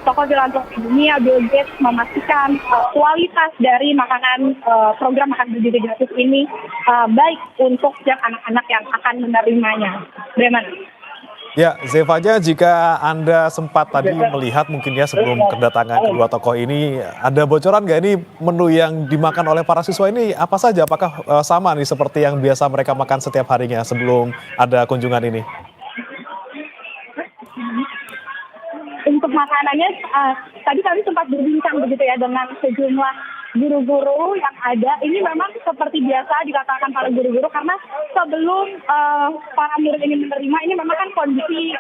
tokoh filantropi dunia Bill Gates memastikan kualitas dari makanan program makan bergizi gratis ini baik untuk setiap anak-anak yang akan menerimanya. Bagaimana? Ya, Zevanya, jika Anda sempat tadi melihat mungkin ya sebelum kedatangan kedua tokoh ini, ada bocoran nggak ini menu yang dimakan oleh para siswa ini apa saja? Apakah sama nih seperti yang biasa mereka makan setiap harinya sebelum ada kunjungan ini? Untuk makanannya, tadi kami sempat berbincang begitu ya dengan sejumlah guru-guru yang ada. Ini memang seperti biasa dikatakan para guru-guru karena sebelum para murid ini menerima, ini memang kan kondisi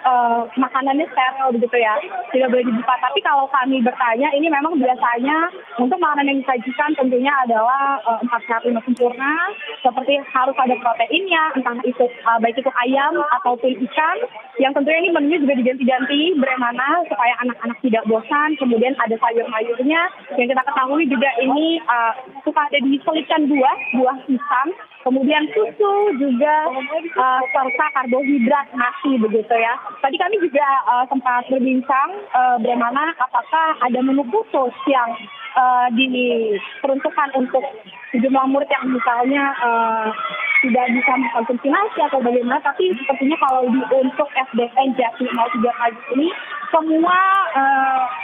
makanannya steril begitu ya, tidak boleh dibuka. Tapi kalau kami bertanya, ini memang biasanya untuk makanan yang disajikan tentunya adalah 4 sehat 5 sempurna, seperti harus ada proteinnya, entah itu baik itu ayam ataupun ikan, yang tentunya ini menunya juga diganti-ganti bagaimana supaya anak-anak tidak bosan. Kemudian ada sayur-mayurnya yang kita ketahui juga ini suka ada diselipkan buah pisang, kemudian susu juga serta karbohidrat nasi begitu ya. Tadi kami juga sempat berbincang bagaimana apakah ada menu khusus yang diperuntukkan untuk sejumlah murid yang misalnya tidak bisa mengkonsumsi nasi atau bagaimana, tapi sepertinya kalau untuk SDN Jati 03 pagi ini semua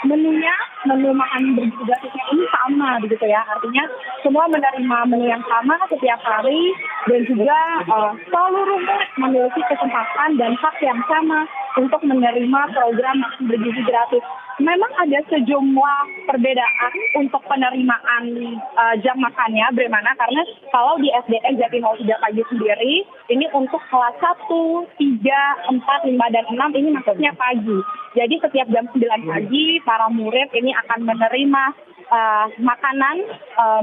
menu makan bergizi gratisnya ini sama begitu ya, artinya semua menerima menu yang sama setiap hari dan juga seluruh murid memiliki kesempatan dan hak yang sama untuk menerima program makan bergizi gratis. Memang ada sejumlah perbedaan untuk penerimaan jam makannya, bagaimana karena kalau di SDN Jati 03 pagi sendiri ini untuk kelas 1, 3, 4, 5, dan 6 ini maksudnya pagi. Jadi setiap jam 9 pagi para murid ini akan menerima makanan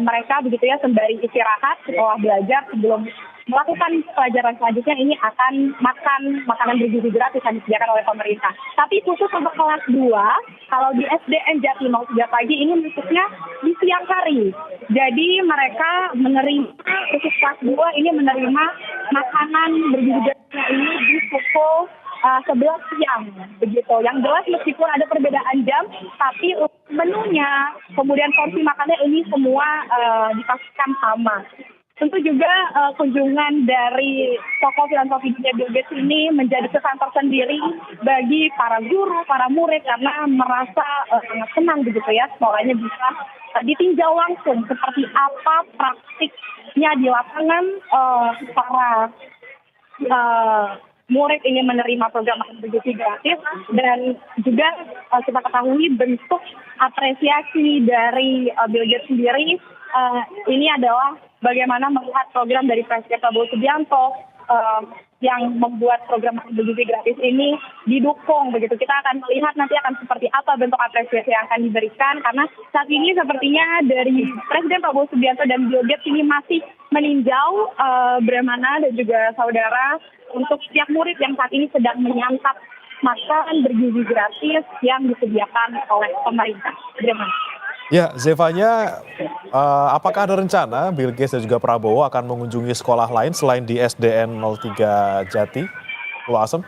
mereka begitu ya sembari istirahat setelah belajar sebelum melakukan pelajaran selanjutnya ini akan makan makanan bergizi gratis yang disediakan oleh pemerintah. Tapi khusus untuk kelas 2, kalau di SDN Jati 03 pagi ini maksudnya di siang hari. Jadi mereka menerima, khusus kelas 2 ini menerima makanan bergizi gratisnya ini di pukul 11 siang begitu. Yang jelas meskipun ada perbedaan jam, tapi menunya, kemudian porsi makannya ini semua dipastikan sama. Tentu juga kunjungan dari tokoh filantropi dunia Bill Gates ini menjadi kesan tersendiri bagi para guru, para murid karena merasa sangat senang begitu ya sekolahnya bisa ditinjau langsung seperti apa praktiknya di lapangan para murid ini menerima program makan bergizi gratis, dan juga kita ketahui bentuk apresiasi dari Bill Gates sendiri ini adalah bagaimana melihat program dari Presiden Prabowo Subianto yang membuat program makan bergizi gratis ini didukung begitu. Kita akan melihat nanti akan seperti apa bentuk apresiasi yang akan diberikan, karena saat ini sepertinya dari Presiden Prabowo Subianto dan Bill Gates ini masih meninjau bagaimana dan juga saudara untuk setiap murid yang saat ini sedang menyantap makan bergizi gratis yang disediakan oleh pemerintah. Bagaimana? Ya, Zevanya, apakah ada rencana Bill Gates dan juga Prabowo akan mengunjungi sekolah lain selain di SDN 03 Jati, Pulau Asem?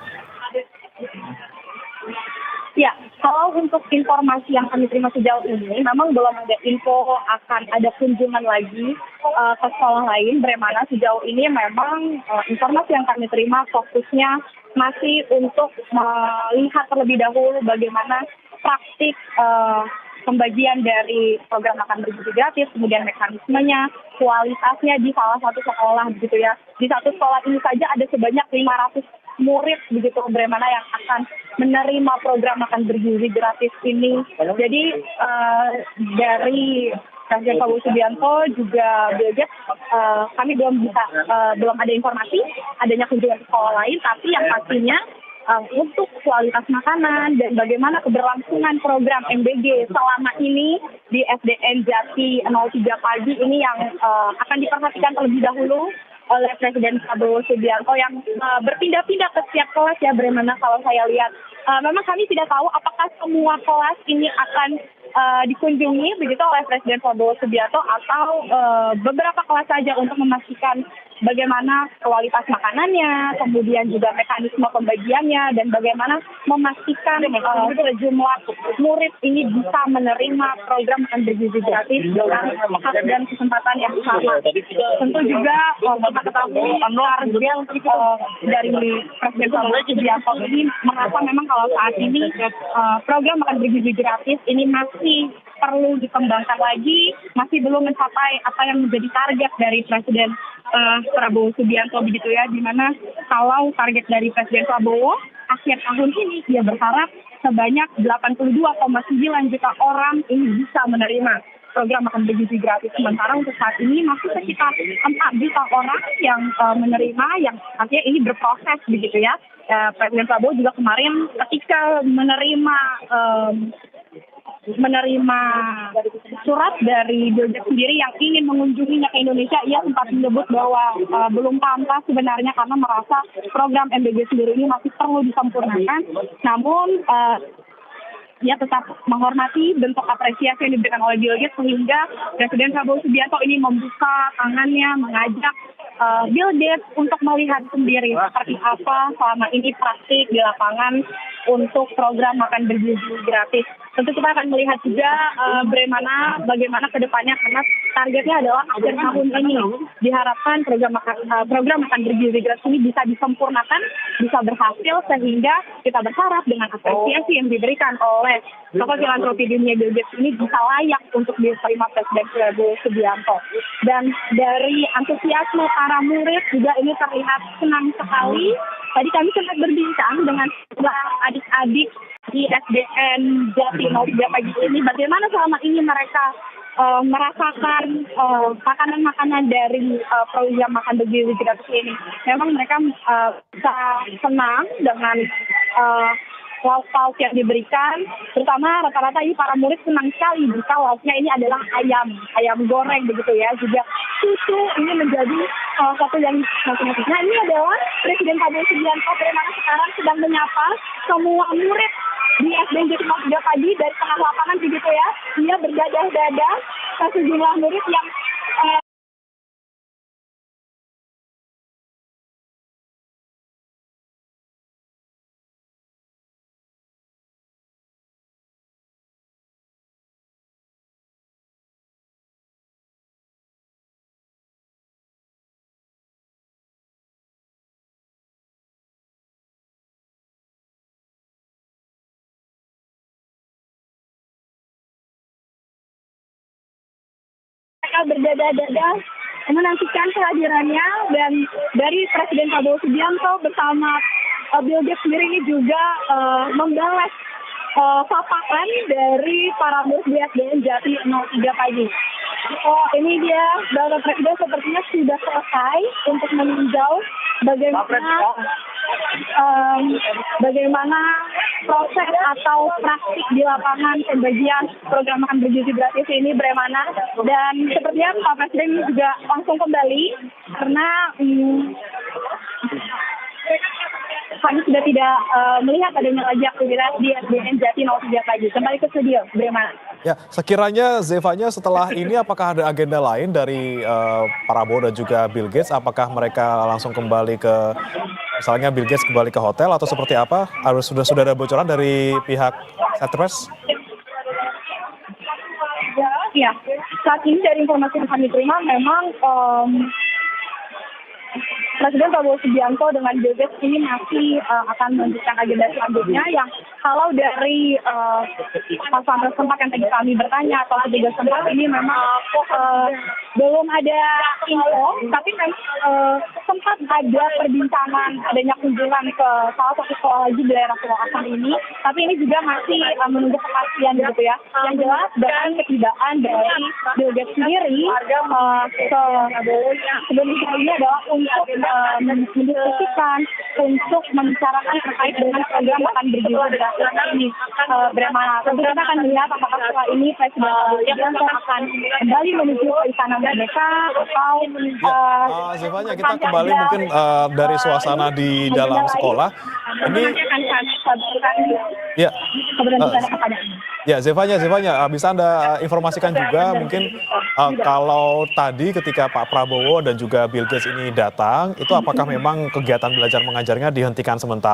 Ya, kalau untuk informasi yang kami terima sejauh ini, memang belum ada info akan ada kunjungan lagi ke sekolah lain. Bagaimana sejauh ini memang informasi yang kami terima fokusnya masih untuk melihat terlebih dahulu bagaimana praktik pembagian dari program makan bergizi gratis, kemudian mekanismenya, kualitasnya di salah satu sekolah begitu ya. Di satu sekolah ini saja ada sebanyak 500 murid begitu, bagaimana yang akan menerima program makan bergizi gratis ini. Jadi dari Presiden Prabowo Subianto juga Bill Gates, kami belum ada informasi adanya kunjungan ke sekolah lain, tapi yang pastinya untuk kualitas makanan dan bagaimana keberlangsungan program MBG selama ini di SDN Jati 03 pagi ini yang akan diperhatikan terlebih dahulu oleh Presiden Prabowo Subianto yang berpindah-pindah ke setiap kelas ya, bagaimana kalau saya lihat. Memang kami tidak tahu apakah semua kelas ini akan dikunjungi begitu oleh Presiden Prabowo Subianto atau beberapa kelas saja untuk memastikan bagaimana kualitas makanannya, kemudian juga mekanisme pembagiannya, dan bagaimana memastikan sejumlah murid ini bisa menerima program makan bergizi gratis dengan hak dan kesempatan yang sama. Tentu juga kita ketahui target dari Presiden Prabowo Subianto ini merasa memang kalau saat ini program makan bergizi gratis ini masih perlu dikembangkan lagi, masih belum mencapai apa yang menjadi target dari Presiden Prabowo Subianto begitu ya, di mana kalau target dari Presiden Prabowo akhir tahun ini dia berharap sebanyak 82,9 juta orang ini bisa menerima program makan bergizi gratis. Sementara untuk saat ini masih sekitar 4 juta orang yang menerima, yang artinya ini berproses begitu ya. Presiden Prabowo juga kemarin ketika menerima surat dari Bill Gates sendiri yang ingin mengunjunginya ke Indonesia, ia sempat menyebut bahwa belum pantas sebenarnya karena merasa program MBG sendiri ini masih perlu disempurnakan. Namun ia tetap menghormati bentuk apresiasi yang diberikan oleh Bill Gates, sehingga Presiden Prabowo Subianto ini membuka tangannya mengajak Bill Gates untuk melihat sendiri seperti apa selama ini praktik di lapangan untuk program makan bergizi gratis. Tentu kita akan melihat juga bagaimana ke depannya, karena targetnya adalah akhir tahun ini diharapkan program makan bergizi gratis ini bisa disempurnakan, bisa berhasil, sehingga kita berharap dengan apresiasi yang diberikan oleh tokoh filantropi dunia Bill Gates ini bisa layak untuk diterima Presiden Prabowo Subianto. Dan dari antusiasme para murid juga ini terlihat senang sekali. Tadi kami sempat berbincang dengan adik-adik di SDN Jati 03 pagi ini, bagaimana selama ini mereka merasakan makanan-makanan dari program makan bergizi gratis ini. Memang mereka bisa senang dengan lauk-lauk yang diberikan, terutama rata-rata ini para murid senang sekali jika lauknya ini adalah ayam goreng begitu ya, juga susu ini menjadi salah satu yang nanti. Nah, ini adalah Presiden Prabowo Subianto bagaimana sekarang sedang menyapa semua murid di SDN Jati 03 pagi dari tengah lapangan begitu ya. Dia berdadah-dadah ke sejumlah murid yang berdadah-dadah menantikan kehadirannya, dan dari Presiden Prabowo Subianto bersama Bill Gates sendiri ini juga membalas sapaan dari para murid di SDN Jati 03 pagi. Ini dia, Bapak Presiden sepertinya sudah selesai untuk meninjau bagaimana proses atau praktik di lapangan pembagian program makan bergizi gratis ini bagaimana, dan sepertinya Pak Presiden juga langsung kembali karena kami sudah tidak melihat adanya lagi aktivitas di SDN Jati 03 pagi. Kembali ke studio, bagaimana? Ya, sekiranya Zevanya setelah ini apakah ada agenda lain dari Prabowo dan juga Bill Gates? Apakah mereka langsung kembali ke, misalnya Bill Gates kembali ke hotel atau seperti apa? Sudah ada bocoran dari pihak Satpres? Ya, saat ini dari informasi yang kami terima memang Presiden Prabowo Subianto dengan Bill Gates ini masih akan melanjutkan agenda selanjutnya, yang kalau dari pasangan tempat yang tadi kami bertanya atau petugas tempat ini memang belum ada info, tapi memang sempat ada perbincangan adanya kunjungan ke salah satu sekolah lagi di daerah Pulau Asam ini, tapi ini juga masih menunggu kepastian gitu ya. Yang jelas dengan ketidakan dari Bill Gates sendiri sebelumnya ini adalah untuk mendiskusikan, untuk membicarakan terkait dengan program makan bergizi gratis ini. Bagaimana? Tentu kita akan melihat apakah setelah ini Presiden Subianto akan kembali menuju ke Istana Merdeka atau Zevanya, kita kembali mungkin dari suasana di dalam sekolah. Ini akan kami sampaikan ya. kepada Anda. Ya, Zevanya, bisa Anda informasikan juga mungkin kalau tadi ketika Pak Prabowo dan juga Bill Gates ini datang, itu apakah memang kegiatan belajar mengajarnya dihentikan sementara?